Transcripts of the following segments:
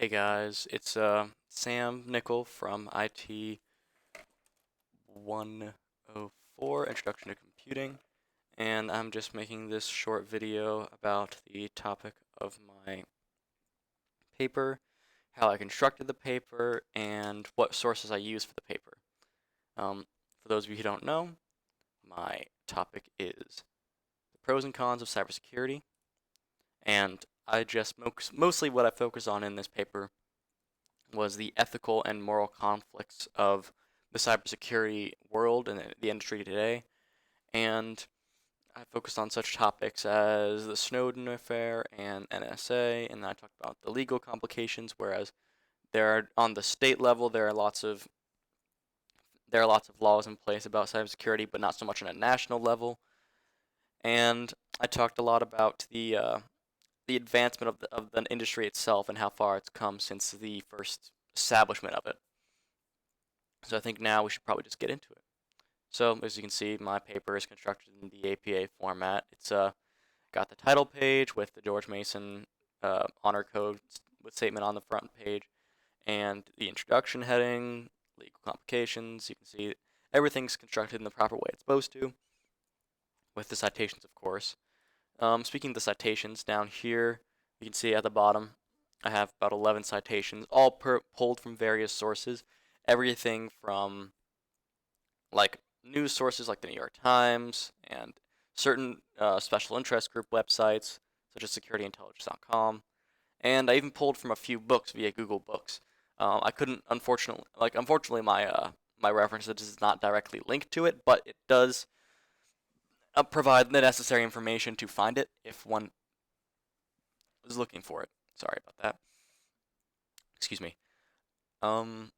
Hey guys, it's Sam Nickel from IT 104 Introduction to Computing, and I'm just making this short video about the topic of my paper, how I constructed the paper, and what sources I use for the paper. For those of you who don't know, my topic is the pros and cons of cybersecurity, and I just mostly what I focus on in this paper was the ethical and moral conflicts of the cybersecurity world and the industry today. And I focused on such topics as the Snowden affair and NSA, and then I talked about the legal complications. Whereas on the state level, there are lots of laws in place about cybersecurity, but not so much on a national level. And I talked a lot about the advancement of the industry itself and how far it's come since the first establishment of it. So I think now we should probably just get into it. So as you can see, my paper is constructed in the APA format. It's got the title page with the George Mason honor code with statement on the front page, and the introduction heading, legal complications. You can see everything's constructed in the proper way it's supposed to, with the citations, of course. Speaking of the citations, down here you can see at the bottom I have about 11 citations, all pulled from various sources. Everything from like news sources like the New York Times and certain special interest group websites such as securityintelligence.com, and I even pulled from a few books via Google Books. I couldn't, unfortunately, my references is not directly linked to it, but it does provide the necessary information to find it if one is looking for it. Sorry about that. Excuse me. Um,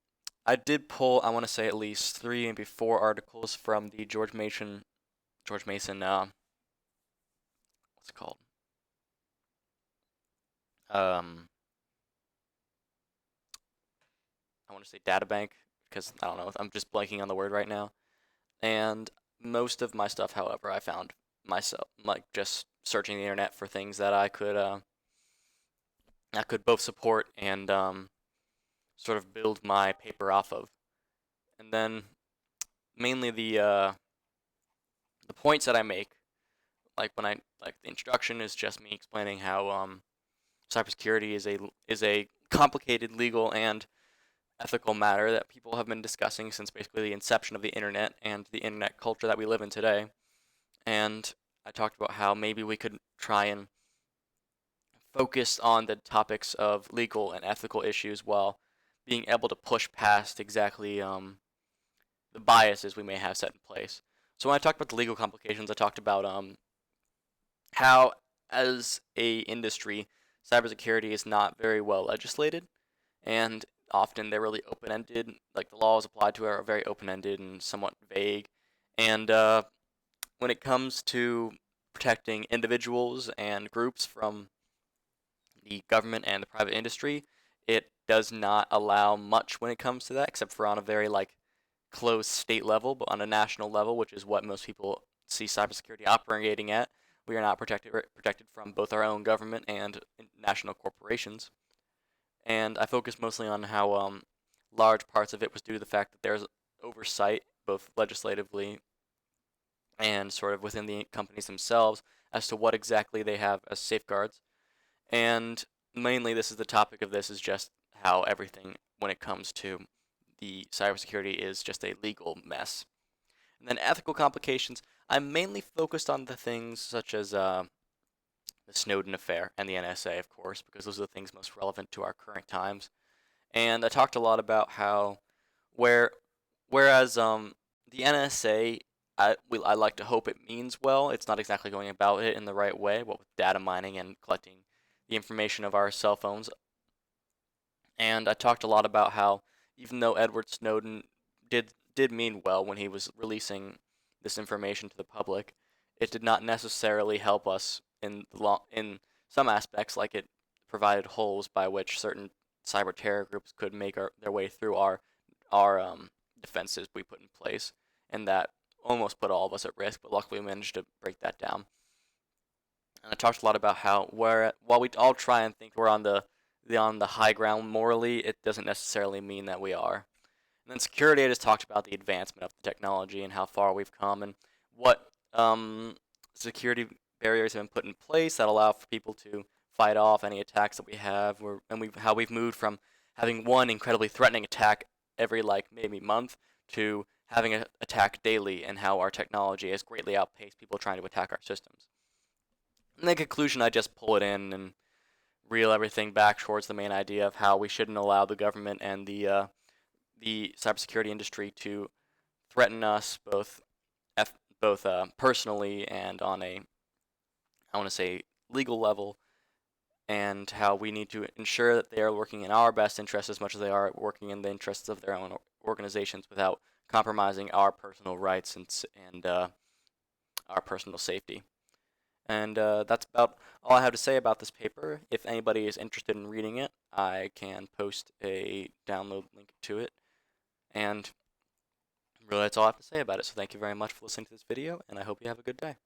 I did pull, I want to say at least three, maybe four articles from the George Mason, what's it called? Um, I want to say data bank because I don't know. I'm just blanking on the word right now. And most of my stuff, however, I found myself like just searching the internet for things that I could both support and sort of build my paper off of. And then mainly the points that I make, like when I like the introduction is just me explaining how cybersecurity is a complicated legal and ethical matter that people have been discussing since basically the inception of the internet and the internet culture that we live in today. And I talked about how maybe we could try and focus on the topics of legal and ethical issues while being able to push past exactly the biases we may have set in place. So when I talked about the legal complications, I talked about how, as a industry, cybersecurity is not very well legislated, and often they're really open-ended. Like the laws applied to it are very open-ended and somewhat vague. And when it comes to protecting individuals and groups from the government and the private industry, it does not allow much when it comes to that, except for on a very like close state level, but on a national level, which is what most people see cybersecurity operating at. We are not protected from both our own government and national corporations. And I focused mostly on how large parts of it was due to the fact that there's oversight, both legislatively and sort of within the companies themselves, as to what exactly they have as safeguards. And mainly, this is the topic of this is just how everything, when it comes to the cybersecurity, is just a legal mess. And then ethical complications, I'm mainly focused on the things such as the Snowden affair and the NSA, of course, because those are the things most relevant to our current times. And I talked a lot about how, where, whereas the NSA, I like to hope it means well. It's not exactly going about it in the right way, what with data mining and collecting the information of our cell phones. And I talked a lot about how, even though Edward Snowden did mean well when he was releasing this information to the public, it did not necessarily help us in some aspects, like it provided holes by which certain cyber terror groups could make their way through our defenses we put in place, and that almost put all of us at risk. But luckily, we managed to break that down. And I talked a lot about how while we all try and think we're on the on the high ground morally, it doesn't necessarily mean that we are. And then security, I just talked about the advancement of the technology and how far we've come and what security barriers have been put in place that allow for people to fight off any attacks that we have, how we've moved from having one incredibly threatening attack every like maybe month to having an attack daily, and how our technology has greatly outpaced people trying to attack our systems. In the conclusion, I just pull it in and reel everything back towards the main idea of how we shouldn't allow the government and the cybersecurity industry to threaten us both personally and on a, I want to say, legal level, and how we need to ensure that they are working in our best interest as much as they are working in the interests of their own organizations without compromising our personal rights and our personal safety. And that's about all I have to say about this paper. If anybody is interested in reading it, I can post a download link to it. And really, that's all I have to say about it. So thank you very much for listening to this video, and I hope you have a good day.